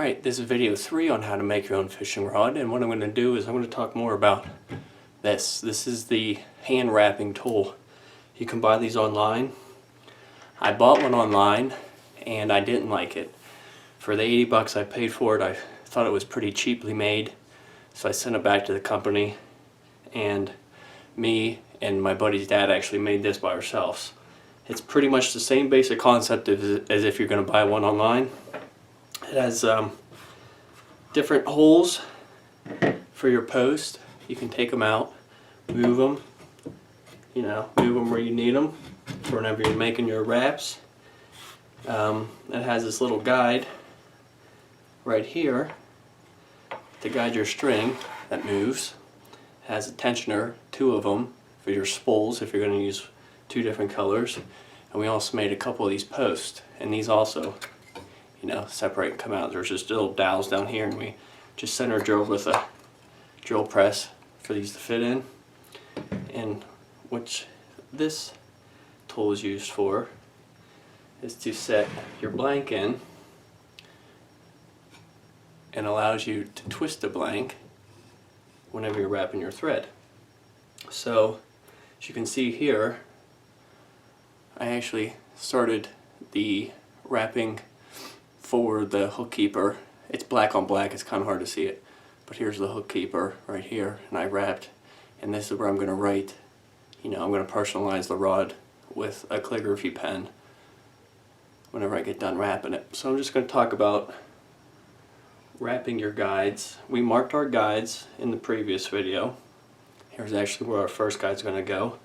Alright, this is video 3 on how to make your own fishing rod, and what I'm going to do is I'm going to talk more about this. This is the hand wrapping tool. You can buy these online. I bought one online and I didn't like it. For the 80 bucks I paid for it, I thought it was pretty cheaply made, so I sent it back to the company, and me and my buddy's dad actually made this by ourselves. It's pretty much the same basic concept as if you're going to buy one online. It has different holes for your post. You can take them out, move them, move them where you need them for whenever you're making your wraps. It has this little guide right here to guide your string that moves. It has a tensioner, 2 of them, for your spools if you're going to use 2 different colors. And we also made a couple of these posts, and these also separate and come out. There's just little dowels down here, and we just center drilled with a drill press for these to fit in. And which this tool is used for is to set your blank in, and allows you to twist the blank whenever you're wrapping your thread. So as you can see here, I actually started the wrapping for the hook keeper. It's black on black, it's kind of hard to see it, but here's the hook keeper right here, and I wrapped, and this is where I'm going to write, I'm going to personalize the rod with a calligraphy pen whenever I get done wrapping it. So I'm just going to talk about wrapping your guides. We marked our guides in the previous video. Here's actually where our first guide's going to go.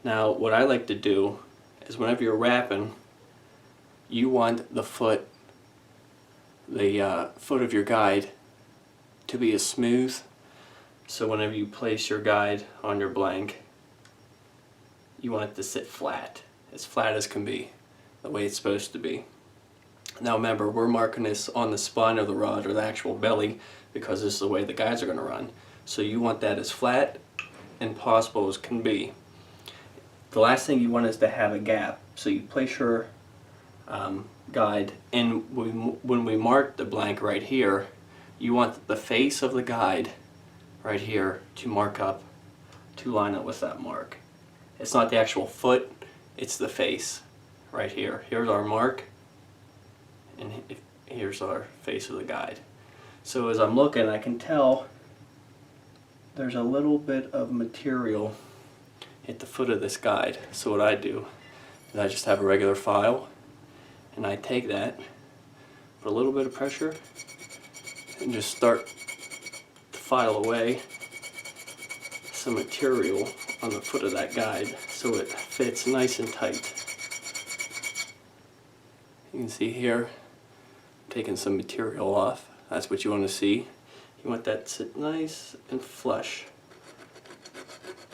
Now what I like to do is whenever you're wrapping, you want the foot of your guide to be as smooth, so whenever you place your guide on your blank, you want it to sit flat as can be, the way it's supposed to be. Now remember, we're marking this on the spine of the rod, or the actual belly, because this is the way the guides are going to run. So you want that as flat and possible as can be. The last thing you want is to have a gap, so you place your guide, and when we mark the blank right here, you want the face of the guide right here to mark up, to line up with that mark. It's not the actual foot, it's the face right here. Here's our mark, and here's our face of the guide. So as I'm looking, I can tell there's a little bit of material at the foot of this guide. So what I do is I just have a regular file, and I take that, put a little bit of pressure, and just start to file away some material on the foot of that guide so it fits nice and tight. You can see here, I'm taking some material off. That's what you want to see. You want that to sit nice and flush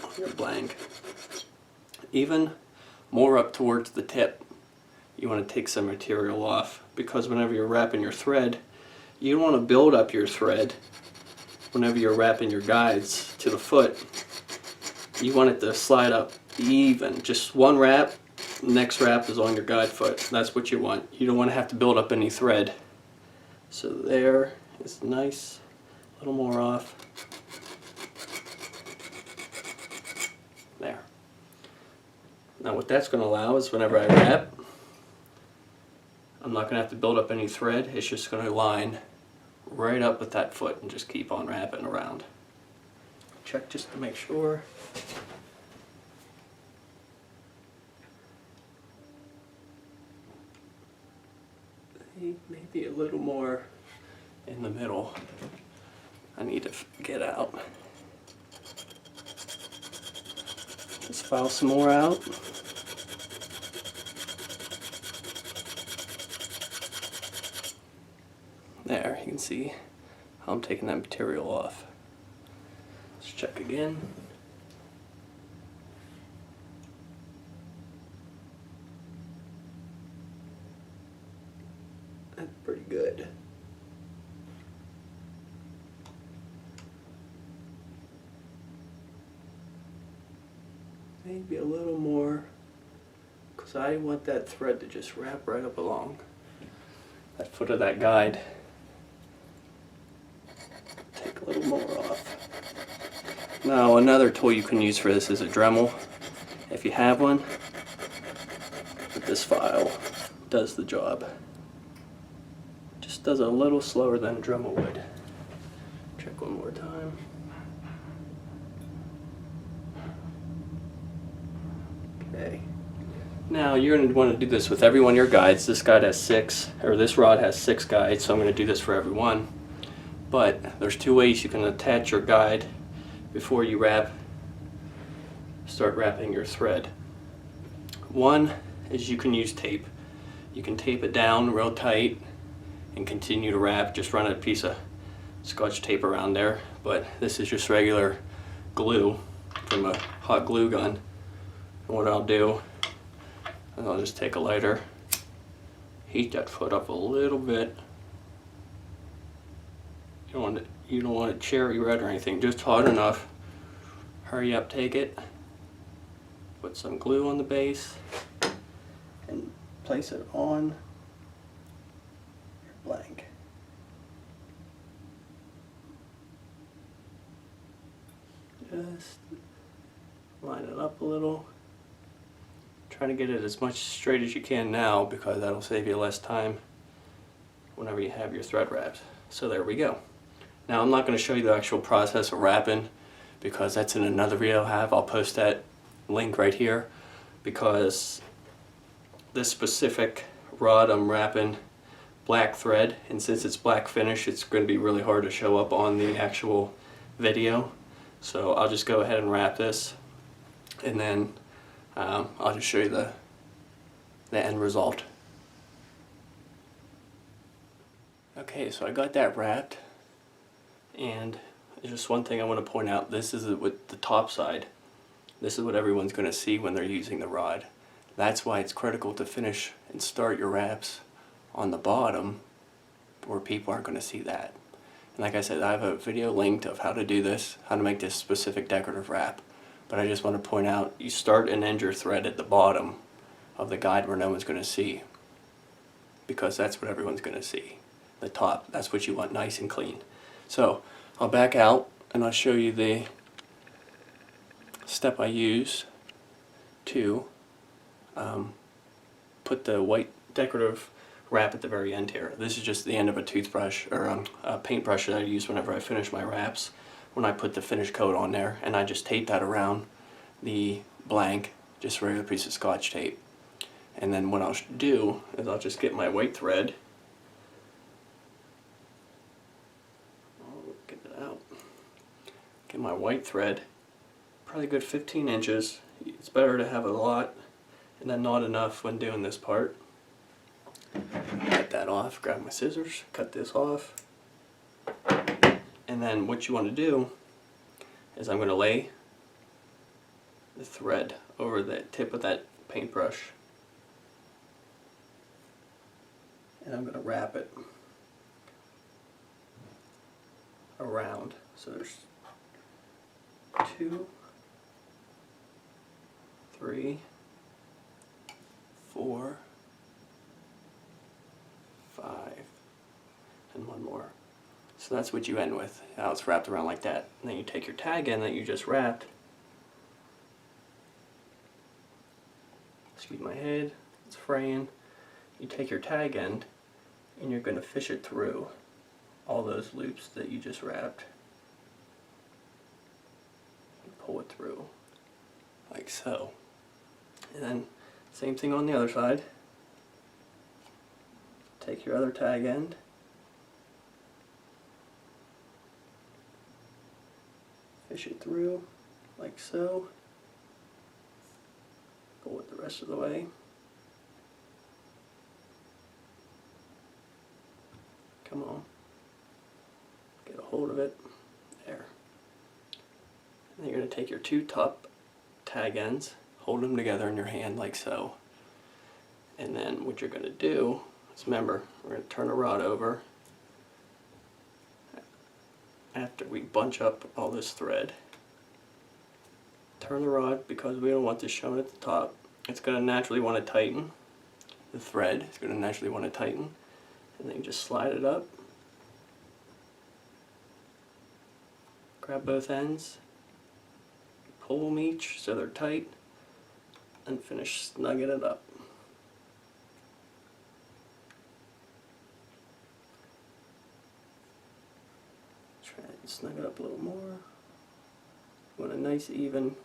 on your blank. Even more up towards the tip, you want to take some material off, because whenever you're wrapping your thread, you don't want to build up your thread whenever you're wrapping your guides to the foot. You want it to slide up even. Just one wrap, next wrap is on your guide foot. That's what you want. You don't want to have to build up any thread. So there is nice, a little more off. There. Now what that's going to allow is whenever I wrap, I'm not going to have to build up any thread. It's just going to line right up with that foot and just keep on wrapping around. Check just to make sure. Maybe a little more in the middle. I need to get out. Just file some more out. There, you can see how I'm taking that material off. Let's check again. That's pretty good. Maybe a little more, because I want that thread to just wrap right up along that foot of that guide. a little more off. Now another tool you can use for this is a Dremel. If you have one, but this file does the job. Just does it a little slower than a Dremel would. Check one more time. Okay. Now you're going to want to do this with every one of your guides. This guide has 6, or this rod has 6 guides, so I'm going to do this for every one. But there's 2 ways you can attach your guide before you start wrapping your thread. One is you can use tape. You can tape it down real tight and continue to wrap. Just run a piece of Scotch tape around there. But this is just regular glue from a hot glue gun. And what I'll do is I'll just take a lighter, heat that foot up a little bit. You don't want it cherry red or anything, just hot enough. Hurry up, take it, put some glue on the base, and place it on your blank. Just line it up a little. Try to get it as much straight as you can now, because that'll save you less time whenever you have your thread wrapped. So there we go. Now I'm not going to show you the actual process of wrapping, because that's in another video I have. I'll post that link right here, because this specific rod I'm wrapping black thread, and since it's black finish, it's going to be really hard to show up on the actual video. So I'll just go ahead and wrap this, and then I'll just show you the end result. Okay, so I got that wrapped, and there's just one thing I want to point out. This is with the top side. This is what everyone's going to see when they're using the rod. That's why it's critical to finish and start your wraps on the bottom, where people aren't going to see that. And like I said, I have a video linked of how to do this, how to make this specific decorative wrap. But I just want to point out, you start and end your thread at the bottom of the guide where no one's going to see, because that's what everyone's going to see. The top, that's what you want nice and clean. So I'll back out and I'll show you the step I use to put the white decorative wrap at the very end here. This is just the end of a toothbrush, or a paintbrush that I use whenever I finish my wraps, when I put the finish coat on there, and I just tape that around the blank, just a regular piece of Scotch tape. And then what I'll do is I'll just get my white thread. Get it out. Get my white thread, probably a good 15 inches. It's better to have a lot and then not enough when doing this part. Cut that off, grab my scissors, cut this off. And then what you want to do is I'm going to lay the thread over the tip of that paintbrush, and I'm going to wrap it around. So there's 2, 3, 4, 5, and one more. So that's what you end with. Now it's wrapped around like that. And then you take your tag end that you just wrapped. Excuse my head, it's fraying. You take your tag end and you're going to fish it through all those loops that you just wrapped. And pull it through like so. And then same thing on the other side. Take your other tag end, fish it through like so, pull it the rest of the way. Come on, get a hold of it, there. And then you're going to take your 2 top tag ends, hold them together in your hand like so. And then what you're going to do is, remember, we're going to turn the rod over after we bunch up all this thread. Turn the rod, because we don't want this showing at the top. It's going to naturally want to tighten. The thread is going to naturally want to tighten. And then you just slide it up. grab both ends, pull them each so they're tight, and finish snugging it up. Try and snug it up a little more. Want a nice even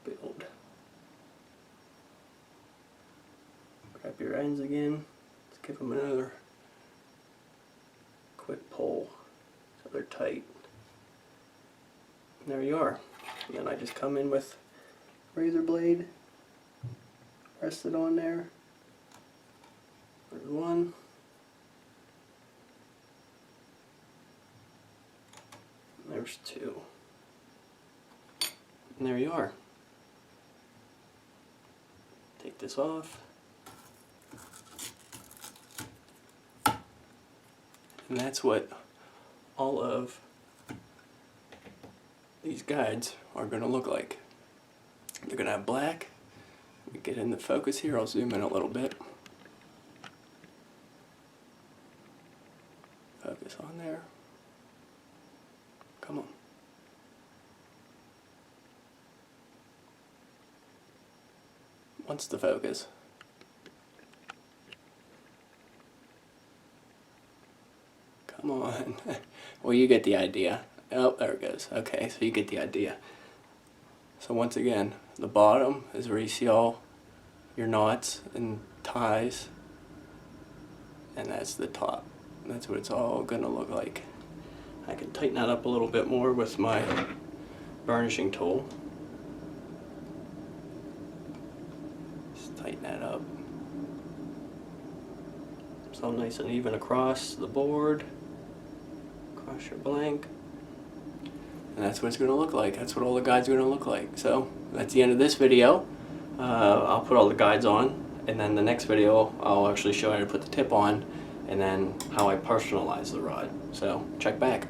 build. Grab your ends again. Let's give them another quick pull so they're tight. And there you are. And then I just come in with razor blade, rest it on there. There's one. And there's two. And there you are. Take this off. And that's what all of these guides are going to look like. They're going to have black. We get in the focus here. I'll zoom in a little bit. Focus on there. Come on. Wants to focus. Come on. Well, you get the idea. Oh, there it goes. Okay, so you get the idea. So once again, the bottom is where you see all your knots and ties, and that's the top. That's what it's all gonna look like. I can tighten that up a little bit more with my burnishing tool. Just tighten that up. It's all nice and even across the board, across your blank. And that's what it's going to look like. That's what all the guides are going to look like. So that's the end of this video. I'll put all the guides on, and then the next video I'll actually show you how to put the tip on, and then how I personalize the rod. So check back.